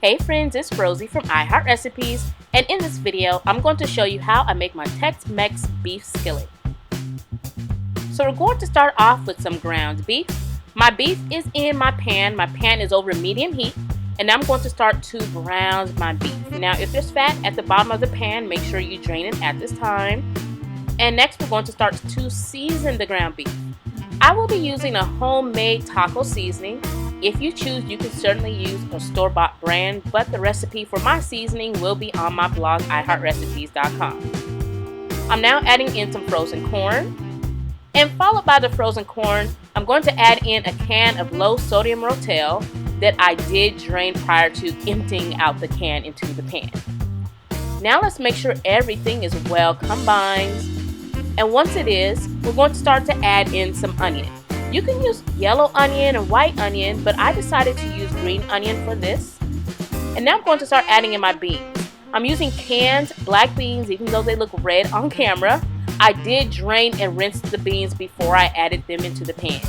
Hey friends, it's Rosie from iHeartRecipes, and in this video, I'm going to show you how I make my Tex Mex beef skillet. So we're going to start off with some ground beef. My beef is in my pan. My pan is over medium heat, and I'm going to start to brown my beef. Now, if there's fat at the bottom of the pan, make sure you drain it at this time. And next, we're going to start to season the ground beef. I will be using a homemade taco seasoning. If you choose, you can certainly use a store-bought brand, but the recipe for my seasoning will be on my blog, iHeartRecipes.com. I'm now adding in some frozen corn, and followed by the frozen corn, I'm going to add in a can of low-sodium Rotel that I did drain prior to emptying out the can into the pan. Now let's make sure everything is well combined, and once it is, we're going to start to add in some onion. You can use yellow onion or white onion, but I decided to use green onion for this. And now I'm going to start adding in my beans. I'm using canned black beans, even though they look red on camera. I did drain and rinse the beans before I added them into the pan.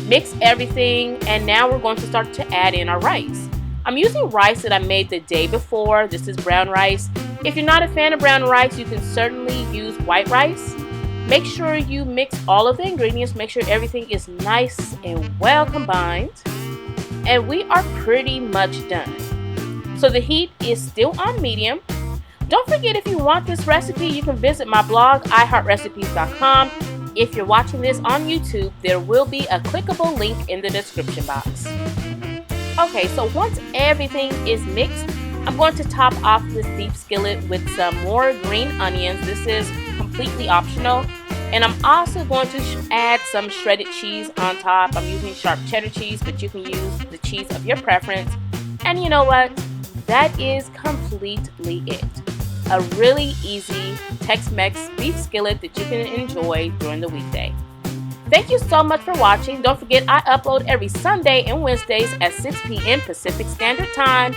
Mix everything, and now we're going to start to add in our rice. I'm using rice that I made the day before. This is brown rice. If you're not a fan of brown rice, you can certainly use white rice. Make sure you mix all of the ingredients, make sure everything is nice and well combined, and we are pretty much done. So the heat is still on medium. Don't forget, if you want this recipe, you can visit my blog, iHeartRecipes.com. If you're watching this on YouTube, there will be a clickable link in the description box. Okay, so once everything is mixed, I'm going to top off this beef skillet with some more green onions. This is completely optional, and I'm also going to add some shredded cheese on top. I'm using sharp cheddar cheese, but you can use the cheese of your preference. And you know what? That is completely it. A really easy Tex-Mex beef skillet that you can enjoy during the weekday. Thank you so much for watching. Don't forget, I upload every Sunday and Wednesdays at 6 p.m. Pacific Standard Time.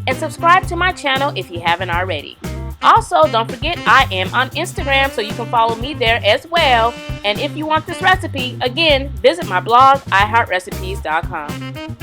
And subscribe to my channel if you haven't already. Also, don't forget, I am on Instagram, so you can follow me there as well. And if you want this recipe, again, visit my blog, iHeartRecipes.com.